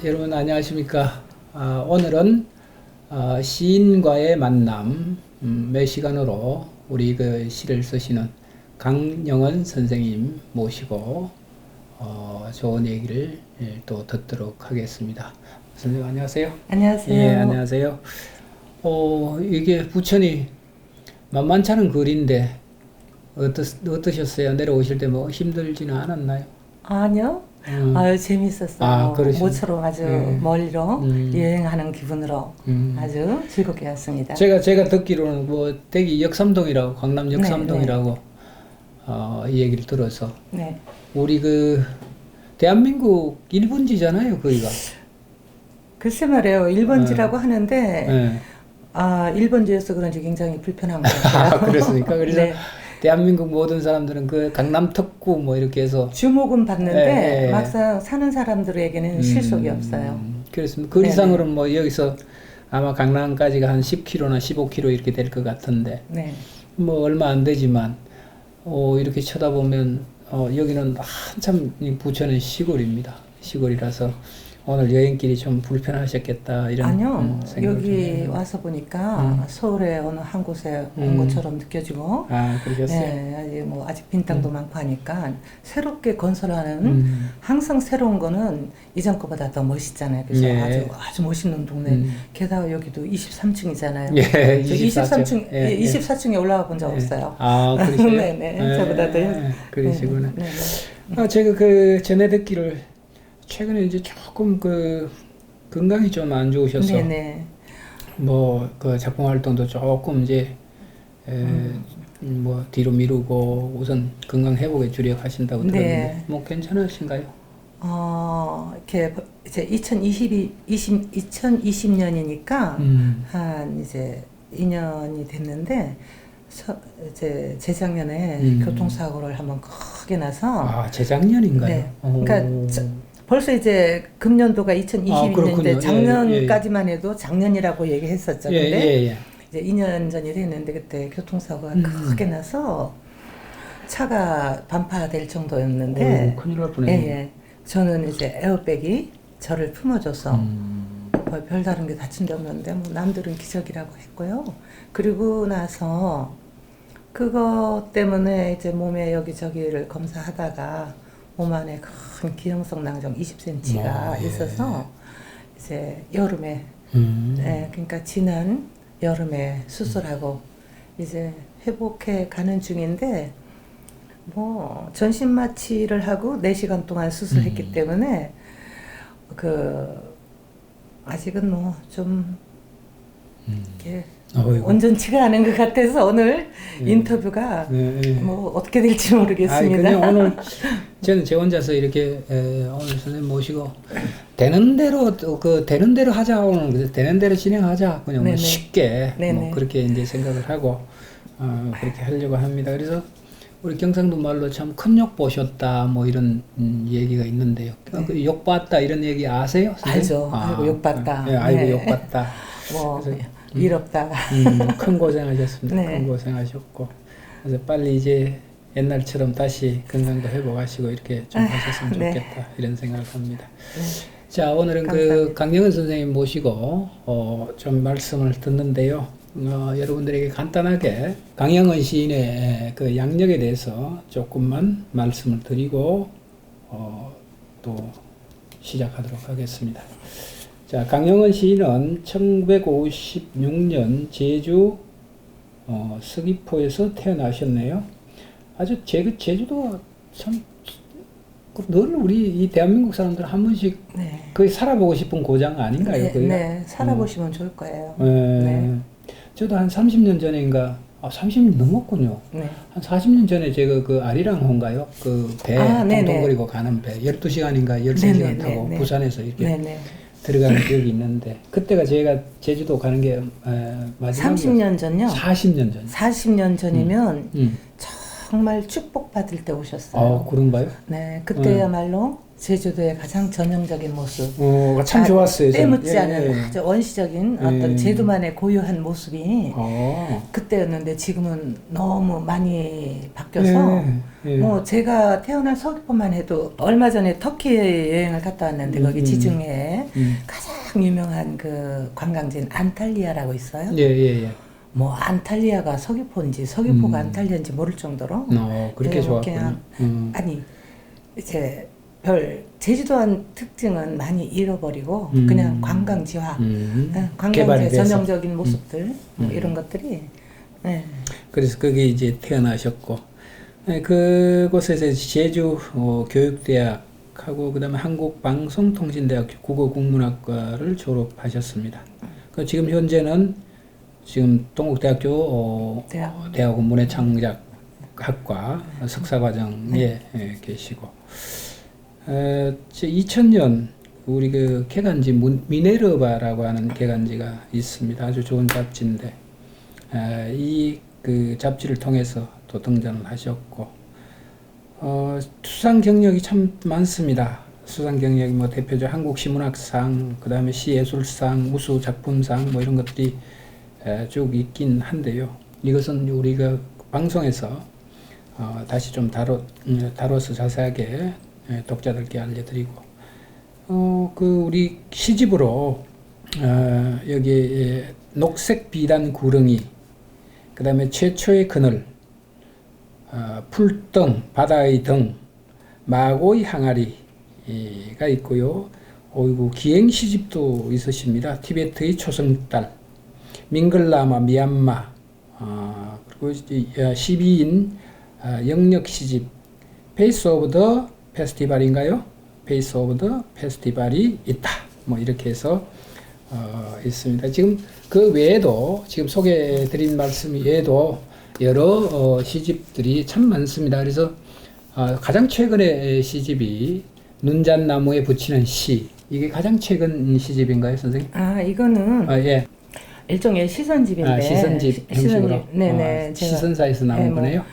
여러분 안녕하십니까? 오늘은 시인과의 만남 몇 시간으로 우리 그 시를 쓰시는 강영은 선생님 모시고 좋은 얘기를 또 듣도록 하겠습니다. 선생님 안녕하세요. 안녕하세요. 예, 안녕하세요. 이게 부천이 만만치 않은 거리인데 어떠셨어요? 내려오실 때 뭐 힘들지는 않았나요? 아니요. 아유, 재밌었어요. 모처럼 아주 멀리로 여행하는 기분으로 아주 즐겁게 왔습니다. 제가 듣기로는 뭐 대기 역삼동이라고 강남 역삼동이라고 이 얘기를 들어서 네. 우리 그 대한민국 1번지잖아요, 거기가. 글쎄 말이에요. 1번지라고 하는데 네. 1번지여서 그런지 굉장히 불편한 것 같아요. 그렇습니까? 그래서 네. 대한민국 모든 사람들은 그 강남 특구 뭐 이렇게 해서 주목은 받는데 막상 사는 사람들에게는 실속이 없어요. 그렇습니다. 거리상으로는 뭐 여기서 아마 강남까지가 한 10km나 15km 이렇게 될 것 같은데 네. 뭐 얼마 안 되지만 이렇게 쳐다보면 여기는 한참 부천은 시골입니다. 시골이라서 오늘 여행길이 좀 불편하셨겠다 이런 아니요. 생각을 여기 와서 보니까 서울의 어느 한 곳에 온 것처럼 느껴지고 그러셨어요? 네, 아직 빈 땅도 많고 하니까 새롭게 건설하는 항상 새로운 거는 이전 거보다 더 멋있잖아요. 그래서 아주 멋있는 동네. 게다가 여기도 23층이잖아요. 예, 23층, 24층에 올라가 본 적 없어요. 그러세요? 네네. 저보다 더. 그러시구나. 네네. 제가 그 전에 듣기를 최근에 이제 조금 그 건강이 좀 안 좋으셔서 네네. 뭐 그 작품 활동도 조금 이제 뭐 뒤로 미루고 우선 건강 회복에 주력하신다고 들었는데 네. 뭐 괜찮으신가요? 이렇게 이제 2020년이니까 한 이제 2년이 됐는데 이제 재작년에 교통사고를 한번 크게 나서 재작년인가요? 네. 그러니까 벌써 이제 금년도가 2022년인데 작년까지만 해도 작년이라고 얘기했었죠. 근데 이제 2년 전이 됐는데 그때 교통사고가 크게 나서 차가 반파될 정도였는데 큰일 날 뻔했네요. 저는 이제 에어백이 저를 품어줘서 별다른 게 다친 게 없는데 뭐 남들은 기적이라고 했고요. 그리고 나서 그것 때문에 이제 몸에 여기저기를 검사하다가 몸 안에 큰 기형성 낭정 20cm가 있어서 이제 여름에 그러니까 지난 여름에 수술하고 이제 회복해 가는 중인데 뭐 전신 마취를 하고 4시간 동안 수술했기 때문에 아직은 뭐 좀 이렇게 온전치가 않은 것 같아서 오늘 인터뷰가 뭐 어떻게 될지 모르겠습니다. 그냥 오늘 저는 제 혼자서 이렇게 오늘 선생님 모시고 되는 대로 하자. 오늘 되는 대로 진행하자. 그냥 뭐 쉽게 뭐 그렇게 이제 생각을 하고 그렇게 하려고 합니다. 그래서 우리 경상도 말로 참 큰 욕 보셨다 뭐 이런 얘기가 있는데요. 그 욕 봤다 이런 얘기 아세요? 알죠. 아이고 욕 봤다. 아이고 욕 봤다. 뭐 일 없다. 큰 고생하셨습니다. 네. 큰 고생하셨고 그래서 빨리 이제 옛날처럼 다시 건강도 회복하시고 이렇게 좀 하셨으면 좋겠다 이런 생각을 합니다. 자, 오늘은 감사합니다. 그 강영은 선생님 모시고 좀 말씀을 듣는데요. 여러분들에게 간단하게 강영은 시인의 그 양력에 대해서 조금만 말씀을 드리고 또 시작하도록 하겠습니다. 자, 강영은 시인은 1956년 제주 서귀포에서 태어나셨네요. 아주 제주도 참 늘 우리 이 대한민국 사람들 한 번씩 거의 살아보고 싶은 고장 아닌가요? 네, 살아보시면 좋을 거예요. 저도 한 30년 전인가 30년 넘었군요. 한 40년 전에 제가 그 아리랑호인가요? 그 배 동동거리고 가는 배 12시간인가 13시간 타고 부산에서 이렇게 들어가는 기억이 있는데 그때가 제가 제주도 가는 게 마지막 30년 전요? 40년 전. 40년 전이면 정말 축복받을 때 오셨어요. 그런가요? 네, 그때야말로 제주도의 가장 전형적인 모습. 참 좋았어요. 때묻지 않은 아주 원시적인 어떤 제주만의 고유한 모습이 그때였는데 지금은 너무 많이 바뀌어서 뭐 제가 태어난 서귀포만 해도 얼마 전에 터키 여행을 갔다 왔는데 거기 지중해에 가장 유명한 그 관광지인 안탈리아라고 있어요. 뭐 안탈리아가 서귀포인지 서귀포가 안탈리아인지 모를 정도로 그렇게 좋았군요. 아니 이제 제주도한 특징은 많이 잃어버리고 그냥 관광지화, 관광지의 전형적인 모습들 이런 것들이. 그래서 거기 이제 태어나셨고 그곳에서 제주 교육대학하고 그다음에 한국방송통신대학 국어국문학과를 졸업하셨습니다. 지금 현재는 지금 동국대학교 대학원 문해창작학과 석사과정에 계시고 2000년 우리 그 개간지 미네르바라고 하는 개간지가 있습니다. 아주 좋은 잡지인데 이 그 잡지를 통해서 또 등장을 하셨고 수상 경력이 참 많습니다. 수상 경력이 뭐 대표적 한국시문학상, 그 다음에 시예술상, 우수작품상 뭐 이런 것들이 쭉 있긴 한데요. 이것은 우리가 방송에서 다시 좀 다뤄서 자세하게 독자들께 알려드리고 그 우리 시집으로 여기 녹색 비단 구렁이, 그 다음에 최초의 그늘, 풀등, 바다의 등, 마고의 항아리가 있고요. 어이구 기행 시집도 있으십니다. 티베트의 초승달, 밍글라마 미얀마, 그리고 12인 영역 시집, 페이스 오브 더 페스티벌인가요? 페이스 오브 더 페스티벌이 있다. 뭐 이렇게 해서 있습니다. 지금 그 외에도 지금 소개해드린 말씀 외에도 여러 시집들이 참 많습니다. 그래서 가장 최근의 시집이 눈잣나무에 붙이는 시, 이게 가장 최근 시집인가요, 선생님? 이거는 예. 일종의 시선집인데. 시선집 형식으로. 네네. 시선사에서 나온 거네요.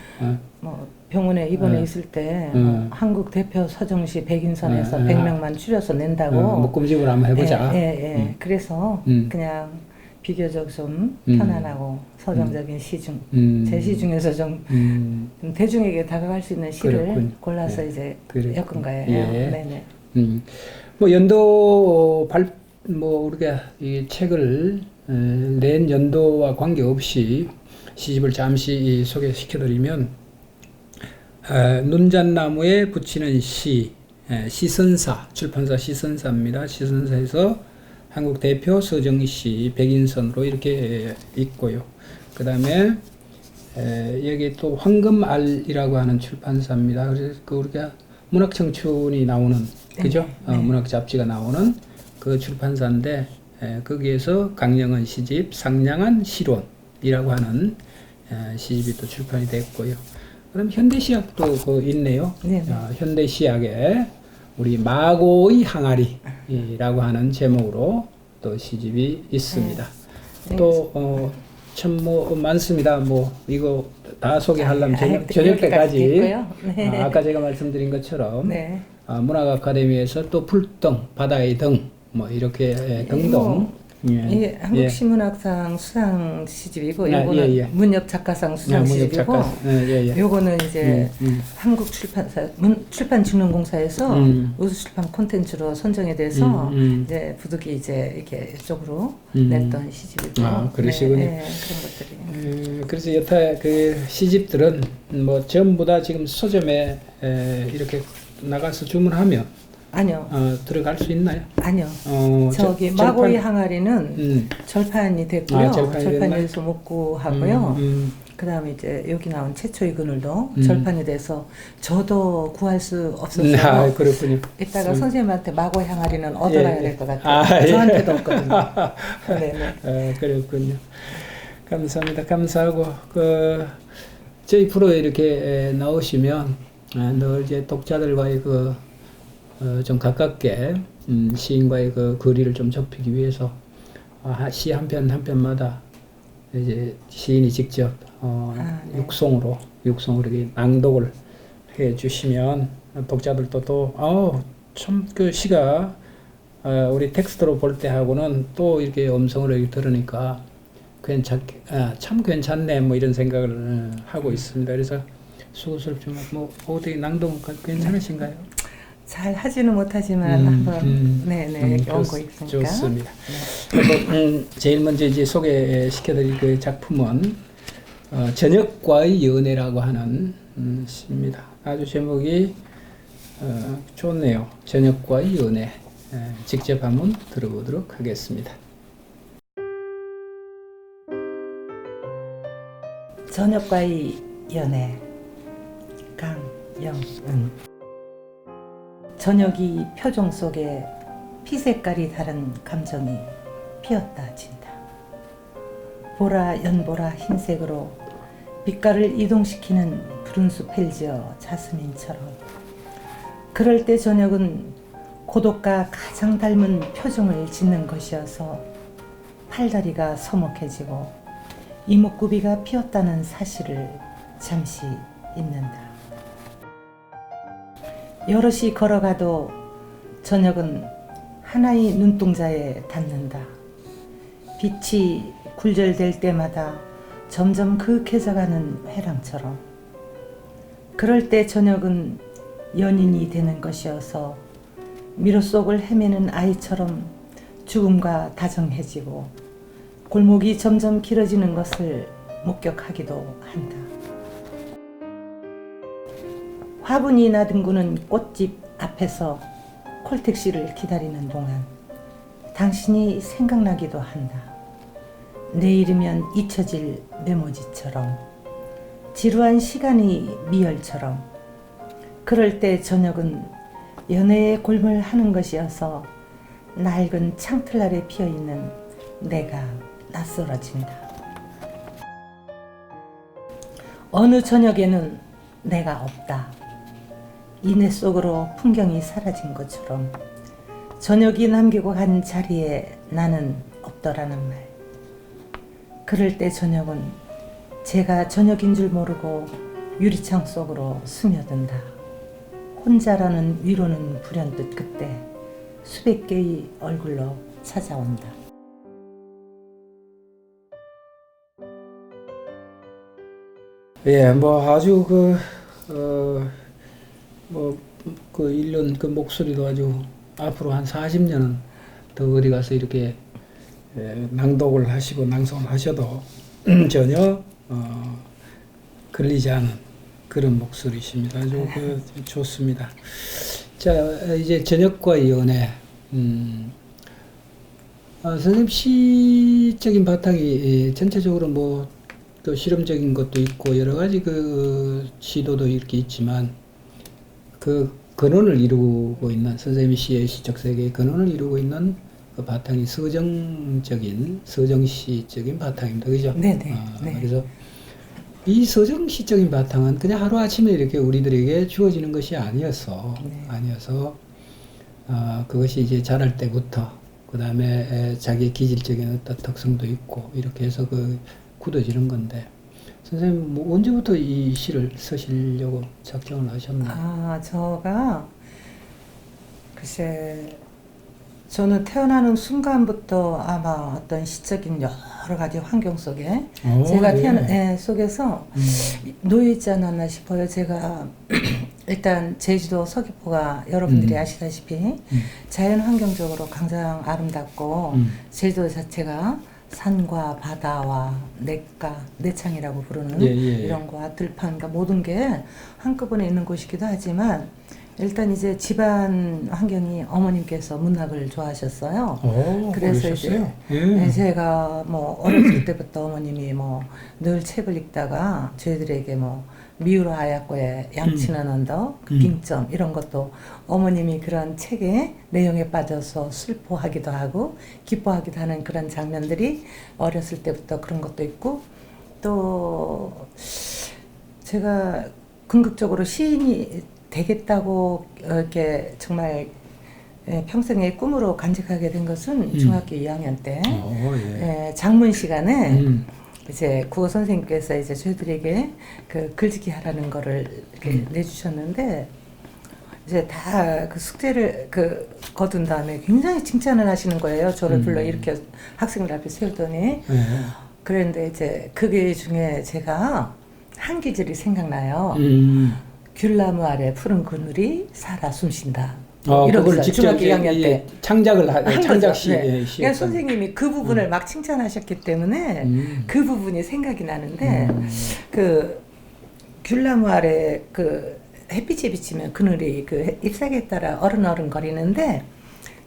뭐 병원에 입원해 있을 때 한국 대표 서정시 백인선에서 100명만 추려서 낸다고 묶음집을 한번 해보자. 그래서 그냥 비교적 좀 편안하고 서정적인 시 중, 제 시 중에서 좀 대중에게 다가갈 수 있는 시를 그렇군요. 골라서 이제 엮은 거예요. 네네. 뭐 연도 뭐 우리가 이 책을 낸 연도와 관계없이 시집을 잠시 소개시켜드리면 눈잣나무에 붙이는 시, 시선사, 출판사 시선사입니다. 시선사에서 한국 대표 서정시 백인선으로 이렇게 있고요. 그 다음에 여기 또 황금알이라고 하는 출판사입니다. 그래서 그 우리가 문학청춘이 나오는, 그죠? 문학 잡지가 나오는 그 출판사인데 거기에서 강령은 시집, 상냥한 시론이라고 하는 시집이 또 출판이 됐고요. 그럼 현대시학도 있네요. 현대시학에 우리 마고의 항아리라고 하는 제목으로 또 시집이 있습니다. 또 참 뭐 많습니다. 뭐 이거 다 소개하려면 저녁 때까지 아까 제가 말씀드린 것처럼 문학 아카데미에서 또 풀등, 바다의 등 뭐 이렇게 등등. 이게 한국시문학상 수상 시집이고 요거는 문협작가상 수상 시집이고 요거는 이제 한국출판사 출판진흥공사에서 우수출판 콘텐츠로 선정이 돼서 이제 부득이 이제 이렇게 이쪽으로 냈던 시집이고 그러시군요. 그런 것들이. 그래서 여타 그 시집들은 뭐 전부 다 지금 서점에 이렇게 나가서 주문하면 아니요. 들어갈 수 있나요? 아니요. 저기 마고의 항아리는 절판이 됐고요. 절판이 돼서 먹고 하고요. 그 다음에 이제 여기 나온 최초의 그늘도 절판이 돼서 저도 구할 수 없었어요. 그렇군요. 이따가 선생님한테 마고의 항아리는 얻어가야 될 것 같아요. 저한테도 없거든요. 네네. 그렇군요. 감사합니다. 감사하고 저희 프로에 이렇게 나오시면 늘 이제 독자들과의 좀 가깝게 시인과의 그 거리를 좀 좁히기 위해서 시 한 편 한 편마다 이제 시인이 직접 육성으로 이렇게 낭독을 해 주시면 독자들도 또 참 그 시가 우리 텍스트로 볼 때하고는 또 이렇게 음성으로 이렇게 들으니까 참 괜찮네 뭐 이런 생각을 하고 있습니다. 그래서 수고스럽지만 뭐 어떻게 낭독 괜찮으신가요? 잘 하지는 못하지만 한번 네네 연구 있으니까 좋습니다. 네. 제일 먼저 이제 소개시켜드릴 그 작품은 저녁과의 연애라고 하는 시입니다. 아주 제목이 좋네요. 저녁과의 연애. 직접 한번 들어보도록 하겠습니다. 저녁과의 연애 강영은 저녁이 표정 속에 피 색깔이 다른 감정이 피었다 진다. 보라 연보라 흰색으로 빛깔을 이동시키는 푸른 숲 펠지어 자스민처럼 그럴 때 저녁은 고독과 가장 닮은 표정을 짓는 것이어서 팔다리가 서먹해지고 이목구비가 피었다는 사실을 잠시 잊는다. 여럿이 걸어가도 저녁은 하나의 눈동자에 닿는다. 빛이 굴절될 때마다 점점 그윽해져가는 회랑처럼 그럴 때 저녁은 연인이 되는 것이어서 미로 속을 헤매는 아이처럼 죽음과 다정해지고 골목이 점점 길어지는 것을 목격하기도 한다. 화분이 나등구는 꽃집 앞에서 콜택시를 기다리는 동안 당신이 생각나기도 한다. 내일이면 잊혀질 메모지처럼 지루한 시간이 미열처럼 그럴 때 저녁은 연애의 골을 하는 것이어서 낡은 창틀 아래 피어있는 내가 낯설어진다. 어느 저녁에는 내가 없다. 이내 속으로 풍경이 사라진 것처럼 저녁이 남기고 간 자리에 나는 없더라는 말. 그럴 때 저녁은 제가 저녁인 줄 모르고 유리창 속으로 스며든다. 혼자라는 위로는 불현듯 그때 수백 개의 얼굴로 찾아온다. 예, 뭐 아주 일년 그 목소리도 아주 앞으로 한 40년은 더 어디 가서 이렇게 낭독을 하시고 낭송을 하셔도 전혀 걸리지 않은 그런 목소리십니다. 아주 좋습니다. 자, 이제 저녁과의 연애. 선생님 시적인 바탕이 전체적으로 뭐 또 실험적인 것도 있고 여러 가지 그 시도도 이렇게 있지만 그 근원을 이루고 있는 선생님이 시의 시적 세계의 근원을 이루고 있는 그 바탕이 서정시적인 바탕입니다. 그죠? 네네. 네. 그래서 이 서정시적인 바탕은 그냥 하루아침에 이렇게 우리들에게 주어지는 것이 아니어서 그것이 이제 자랄 때부터 그 다음에 자기의 기질적인 어떤 특성도 있고 이렇게 해서 굳어지는 건데 선생님 뭐 언제부터 이 시를 쓰시려고 작정을 하셨나요? 제가 글쎄 저는 태어나는 순간부터 아마 어떤 시적인 여러 가지 환경 속에 제가 속에서 놓여 있지 않았나 싶어요. 제가 일단 제주도 서귀포가 여러분들이 아시다시피 자연 환경적으로 굉장히 아름답고 제주도 자체가 산과 바다와 냇가, 내창이라고 부르는 이런 거와 들판과 모든 게 한꺼번에 있는 곳이기도 하지만 일단 이제 집안 환경이 어머님께서 문학을 좋아하셨어요. 그래서 그러셨어요? 이제 제가 뭐 어렸을 때부터 어머님이 뭐 늘 책을 읽다가 저희들에게 뭐 미우라 아야코의 양치는 언덕, 빙점 이런 것도 어머님이 그런 책의 내용에 빠져서 슬퍼하기도 하고 기뻐하기도 하는 그런 장면들이 어렸을 때부터 그런 것도 있고 또 제가 궁극적으로 시인이 되겠다고 이렇게 정말 평생의 꿈으로 간직하게 된 것은 중학교 2학년 때 장문 시간에 이제 국어 선생님께서 이제 저희들에게 그 글짓기 하라는 거를 이렇게 내주셨는데 이제 다 그 숙제를 거둔 다음에 굉장히 칭찬을 하시는 거예요. 저를 불러 이렇게 학생들 앞에 세우더니. 그런데 이제 그게 중에 제가 한 기절이 생각나요. 귤나무 아래 푸른 그늘이 살아 숨쉰다. 그걸 직접 중학교 2학년 때 창작을 창작시. 네. 예, 그러니까 선생님이 그 부분을 막 칭찬하셨기 때문에 그 부분이 생각이 나는데 그 귤나무 아래 그 햇빛이 비치면 그늘이 그 잎사귀에 따라 어른어른거리는데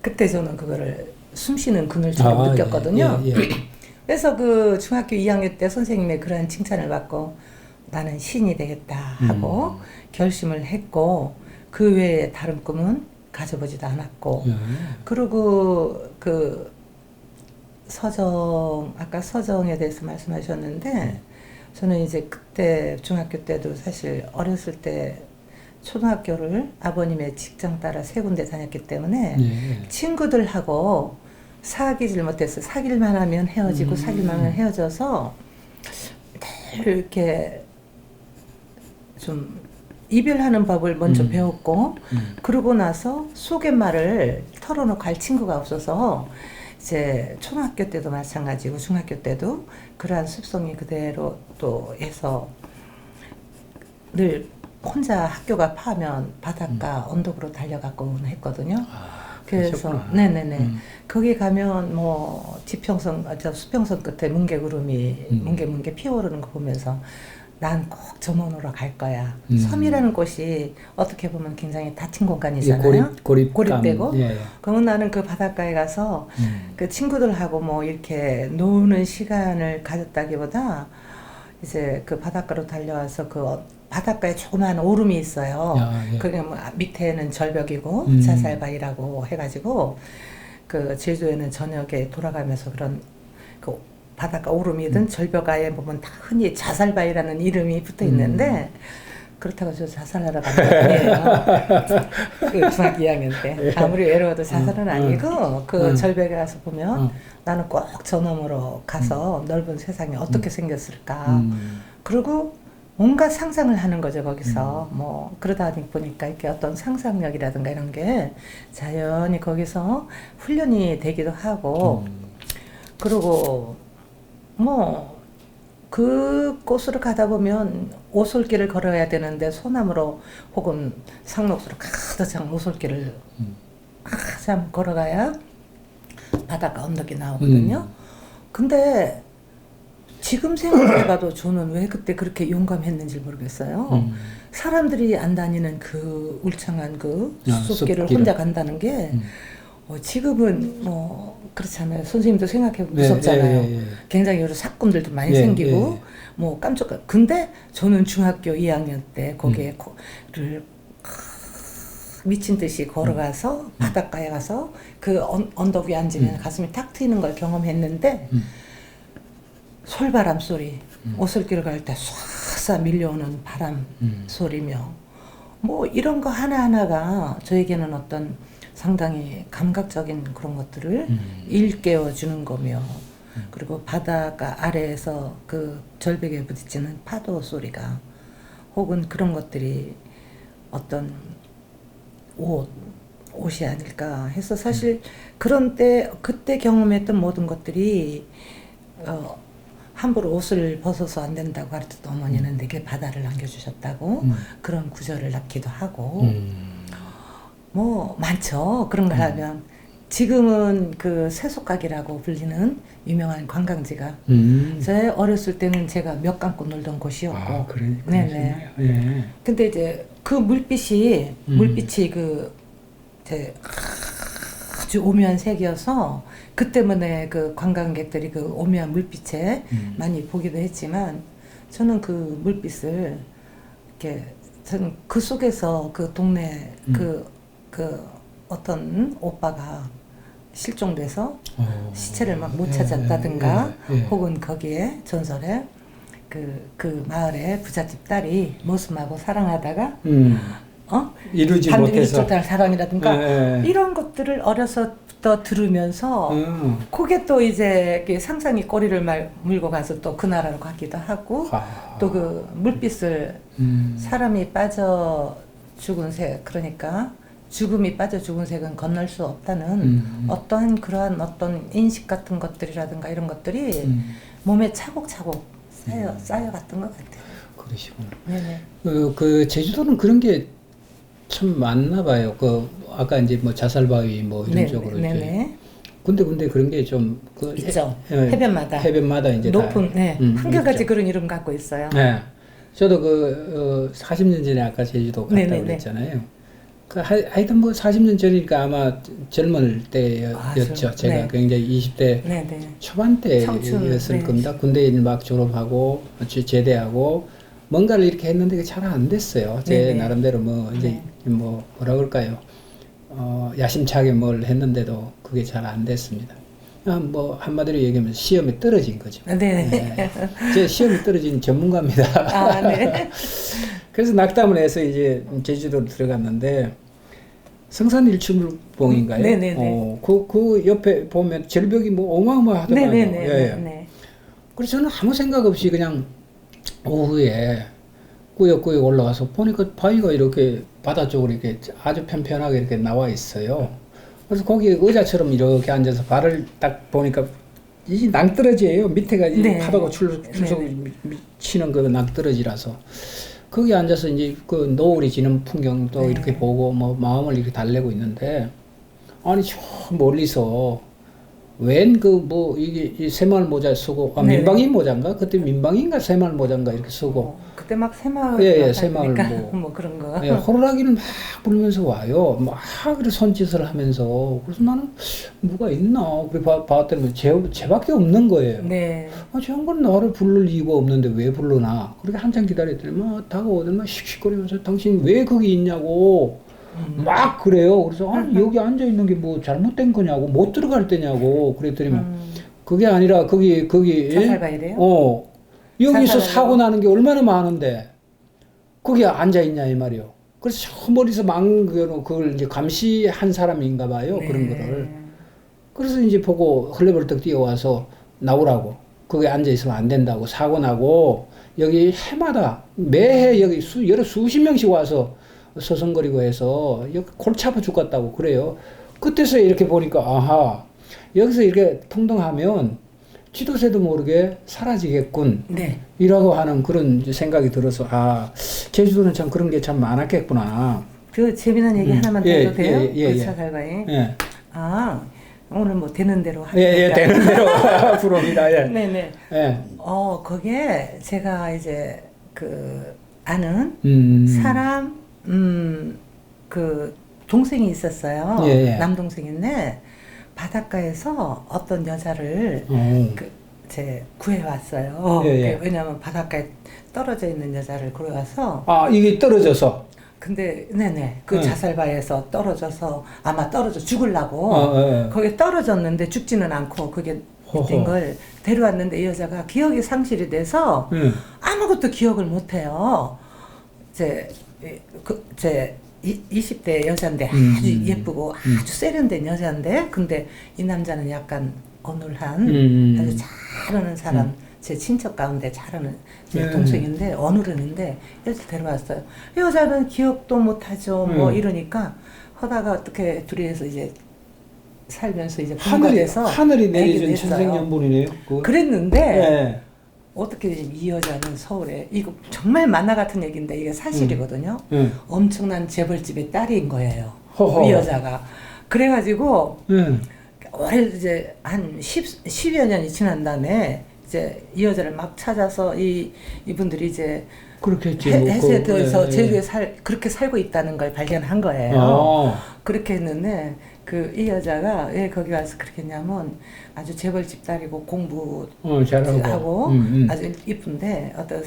그때 저는 그거를 숨쉬는 그늘처럼 느꼈거든요. 예. 그래서 그 중학교 2학년 때 선생님의 그러한 칭찬을 받고 나는 시인이 되겠다 하고 결심을 했고 그 외에 다른 꿈은 가져보지도 않았고 그리고 그 아까 서정에 대해서 말씀하셨는데 저는 이제 그때 중학교 때도 사실 어렸을 때 초등학교를 아버님의 직장 따라 세 군데 다녔기 때문에 친구들하고 사귀질 못했어요. 사귈만 하면 헤어지고 사귈만 하면 헤어져서 이렇게 좀 이별하는 법을 먼저 배웠고 그러고 나서 속갯말을 털어놓고 할 친구가 없어서 이제 초등학교 때도 마찬가지고 중학교 때도 그러한 습성이 그대로 또 해서 늘 혼자 학교가 파면 바닷가 언덕으로 달려갔곤 했거든요. 그래서 네네네 거기 가면 뭐 수평선 끝에 뭉게구름이 뭉게 피어오르는 거 보면서 난 꼭 저 먼으로 갈 거야. 섬이라는 곳이 어떻게 보면 굉장히 닫힌 공간이잖아요. 고립되고. 그러면 나는 그 바닷가에 가서 그 친구들하고 뭐 이렇게 노는 시간을 가졌다기보다 이제 그 바닷가로 달려와서 그 바닷가에 조그만 오름이 있어요. 그게 뭐 밑에는 절벽이고 자살바위라고 해가지고 그 제주에는 저녁에 돌아가면서 그런 그 바닷가 오름이든 절벽가에 보면 다 흔히 자살바위라는 이름이 붙어 있는데 그렇다고 저 자살하러 간 게 아니에요. 그 중학교 2학년 때 아무리 외로워도 자살은 아니고 그 절벽에 가서 보면 나는 꼭 저 너머로 가서 넓은 세상이 어떻게 생겼을까. 그리고 뭔가 상상을 하는 거죠 거기서. 뭐 그러다 보니까 이렇게 어떤 상상력이라든가 이런 게 자연히 거기서 훈련이 되기도 하고 그리고 뭐 그 곳으로 가다 보면 오솔길을 걸어야 되는데 소나무로 혹은 상록수로 가득 찬 오솔길을 한참 걸어가야 바닷가 언덕이 나오거든요. 근데 지금 생각해봐도 저는 왜 그때 그렇게 용감했는지 모르겠어요. 사람들이 안 다니는 그 울창한 그 숲길을 혼자 간다는 게 지금은 뭐 그렇잖아요. 선생님도 생각해보면 무섭잖아요. 굉장히 여러 사건들도 많이 생기고 뭐 깜짝. 근데 저는 중학교 2학년 때 거기에 미친 듯이 걸어가서 바닷가에 가서 그 언덕 위에 앉으면 가슴이 탁 트이는 걸 경험했는데 솔바람 소리, 오솔길을 갈 때 쏴쏴 밀려오는 바람 소리며 뭐 이런 거 하나하나가 저에게는 어떤 상당히 감각적인 그런 것들을 일깨워 주는 거며 그리고 바닷가 아래에서 그 절벽에 부딪히는 파도 소리가 혹은 그런 것들이 어떤 옷이 아닐까 해서 사실 그런 때 그때 경험했던 모든 것들이 함부로 옷을 벗어서 안 된다고 가르쳤던 어머니는 내게 바다를 남겨주셨다고 그런 구절을 낳기도 하고 뭐 많죠. 그런 걸 하면 지금은 그 세속각이라고 불리는 유명한 관광지가 제 어렸을 때는 제가 몇 감고 놀던 곳이었고 네네. 근데 이제 그 물빛이 그 아주 오묘한 색이어서 그 때문에 그 관광객들이 그 오묘한 물빛에 많이 보기도 했지만 저는 그 물빛을 이렇게 저는 그 속에서 그 동네 그 어떤 오빠가 실종돼서 시체를 막 못 찾았다든가 혹은 거기에 전설에 그 마을의 부잣집 딸이 모습하고 사랑하다가 이루지 못해서 사랑이라든가 이런 것들을 어려서부터 들으면서 그게 또 이제 상상이 꼬리를 물고 가서 또 그 나라로 가기도 하고 또 그 물빛을 사람이 빠져 죽은 새, 그러니까 죽음이 빠져 죽은 새는 건널 수 없다는 어떤 그러한 어떤 인식 같은 것들이라든가 이런 것들이 몸에 차곡차곡 쌓여갔던 것 같아요. 그러시구나. 네네. 그 제주도는 그런 게 참 많나 봐요. 그 아까 이제 뭐 자살바위 뭐 이런 쪽으로 네네. 이제 근데 그런 게 좀 있죠. 해변마다 이제 높은 한결같이 있죠. 그런 이름 갖고 있어요. 네. 저도 40년 전에 아까 제주도 갔다고 그랬잖아요. 하여튼 뭐 40년 전이니까 아마 젊을 때였죠. 제가 굉장히 20대 초반 때였을 겁니다. 군대에 막 졸업하고 제대하고 뭔가를 이렇게 했는데 잘 안 됐어요. 제 나름대로 뭐 이제 뭐 뭐라 그럴까요? 야심차게 뭘 했는데도 그게 잘 안 됐습니다. 뭐 한마디로 얘기하면 시험에 떨어진 거죠. 제 시험에 떨어진 전문가입니다. 그래서 낙담을 해서 이제 제주도로 들어갔는데 성산일출봉인가요? 그 옆에 보면 절벽이 뭐 어마어마하더라고요. 그래서 저는 아무 생각 없이 그냥 오후에 꾸역꾸역 올라가서 보니까 바위가 이렇게 바다 쪽으로 이렇게 아주 편편하게 이렇게 나와 있어요. 그래서 거기 의자처럼 이렇게 앉아서 발을 딱 보니까 이 낭떠러지예요. 밑에가 파도가 출석 치는 그 낭떠러지라서 거기 앉아서 이제 그 노을이 지는 풍경도 이렇게 보고 뭐 마음을 이렇게 달래고 있는데 아니 저 멀리서 웬 그 뭐 이게 이 새마을 모자 쓰고 민방위 모자인가 그때 민방위인가 새마을 모자인가 이렇게 쓰고 그때 막 새마을 새마을 뭐 그런 거 호루라기를 막 불면서 와요. 막 그래 손짓을 하면서 그래서 나는 뭐가 있나 그래 봤더니 쟤밖에 없는 거예요. 저 양반 나를 부를 이유가 없는데 왜 불러나 그렇게 한참 기다렸더니 막 다가오더니 막 씩씩거리면서 당신 왜 거기 있냐고 막 그래요. 그래서 여기 앉아 있는 게 뭐 잘못된 거냐고 못 들어갈 때냐고 그랬더니 그게 아니라 거기 자살바위래요? 여기서 사고 나는 게 얼마나 많은데 거기 앉아 있냐 이 말이요. 그래서 저 멀리서 그걸 이제 감시한 사람인가 봐요. 그런 거를. 그래서 이제 보고 헐레벌떡 뛰어와서 나오라고. 거기 앉아 있으면 안 된다고 사고 나고 여기 해마다 매해 여기 수십 명씩 와서 서성거리고 해서 여기 골치 아파 죽겠다고 그래요. 그때서 이렇게 보니까 아하 여기서 이렇게 통동하면 지도새도 모르게 사라지겠군 이라고 하는 그런 생각이 들어서 제주도는 참 그런 게 참 많았겠구나. 그 재미난 얘기 하나만 더 해도 돼요? 자살바위. 오늘 뭐 되는 대로 하니까. 되는 대로 부럽니다. 거기에 제가 이제 그 아는 사람 그 동생이 있었어요. 남동생인데 바닷가에서 어떤 여자를 구해왔어요. 왜냐하면 바닷가에 떨어져 있는 여자를 구해와서 이게 떨어져서 근데 그 자살바위에서 떨어져서 아마 떨어져 죽으려고 거기에 떨어졌는데 죽지는 않고 그게 된 걸 데려왔는데 이 여자가 기억이 상실이 돼서 아무것도 기억을 못해요. 제 20대 여자인데 아주 예쁘고 아주 세련된 여자인데 근데 이 남자는 약간 어눌한 아주 잘하는 사람 제 친척 가운데 잘하는 제 동생인데 어눌한인데 여자 데려왔어요. 이 여자는 기억도 못하죠. 뭐 이러니까 하다가 어떻게 둘이서 이제 살면서 이제 하늘이 내려준 천생연분이네요. 그랬는데 어떻게 이 여자는 서울에 이거 정말 만화 같은 얘기인데 이게 사실이거든요. 엄청난 재벌집의 딸인 거예요. 이 여자가. 그래가지고 이제 한 10여 년이 지난 다음에 이제 이 여자를 막 찾아서 이분들이 이제 해세도에서 제주에 그렇게 살고 있다는 걸 발견한 거예요. 그렇게 했는데 이 여자가 왜 거기 와서 그렇게 했냐면 아주 재벌집 딸이고 공부 잘하고 아주 이쁜데 어떤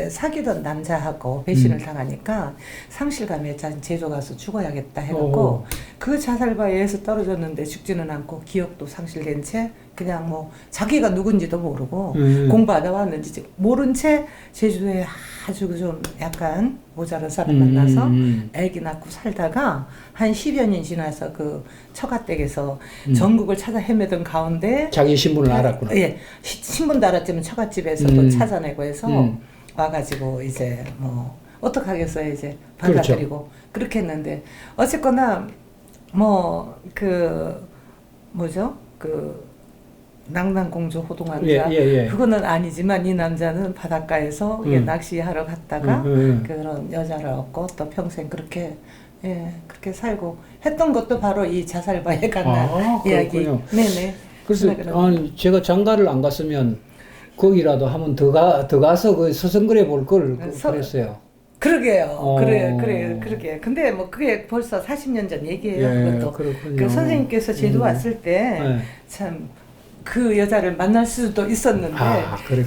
사귀던 남자하고 배신을 당하니까 상실감에 제주 가서 죽어야겠다 해갖고 그 자살바위에서 떨어졌는데 죽지는 않고 기억도 상실된 채 그냥 뭐 자기가 누군지도 모르고 공부하다 왔는지 모른 채 제주도에 아주 좀 약간 모자란 사람 만나서 애기 낳고 살다가 한 10여 년 지나서 그 처가댁에서 전국을 찾아 헤매던 가운데 자기 신분을 알았구나. 신분도 알았지만 처갓집에서 또 찾아내고 해서 와가지고 이제 뭐 어떡하겠어요 이제 받아들이고 그렇죠. 그렇게 했는데 어쨌거나 뭐 그 뭐죠 그 낭만공주 호동왕자 그거는 아니지만 이 남자는 바닷가에서 낚시하러 갔다가 그런 여자를 얻고 또 평생 그렇게 그렇게 살고 했던 것도 바로 이 자살바에 관한 이야기. 네네. 그래서 아니 제가 장가를 안 갔으면 거기라도 한번 더 가서 그 서성거려 볼 걸 그랬어요. 그러게요. 그러게. 근데 뭐 그게 벌써 40년 전 얘기예요. 그것도. 그렇군요. 그 선생님께서 제도 왔을 때 참 그 여자를 만날 수도 있었는데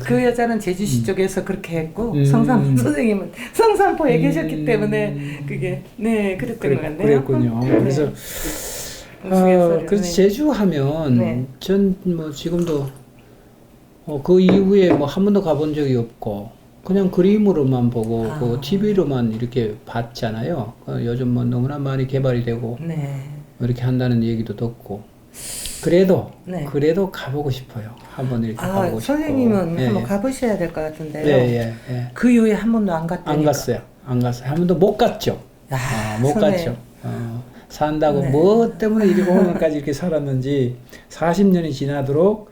그 여자는 제주시 쪽에서 그렇게 했고 성산 선생님은 성산포에 계셨기 때문에 그게 그랬던 것 같네요. 그랬군요. 그래서 그래서 제주 하면 전 뭐 지금도 그 이후에 뭐 한 번도 가본 적이 없고 그냥 그림으로만 보고 그 TV로만 이렇게 봤잖아요. 요즘 뭐 너무나 많이 개발이 되고 이렇게 한다는 얘기도 듣고 그래도 가보고 싶어요. 한번 이렇게 가보고 싶고. 선생님은 한번 가보셔야 될 것 같은데요. 그 이후에 한 번도 안 갔다니까. 안 갔어요. 한 번도 못 갔죠. 못 갔죠. 산다고 뭐 때문에 이렇게 오늘까지 이렇게 살았는지 40년이 지나도록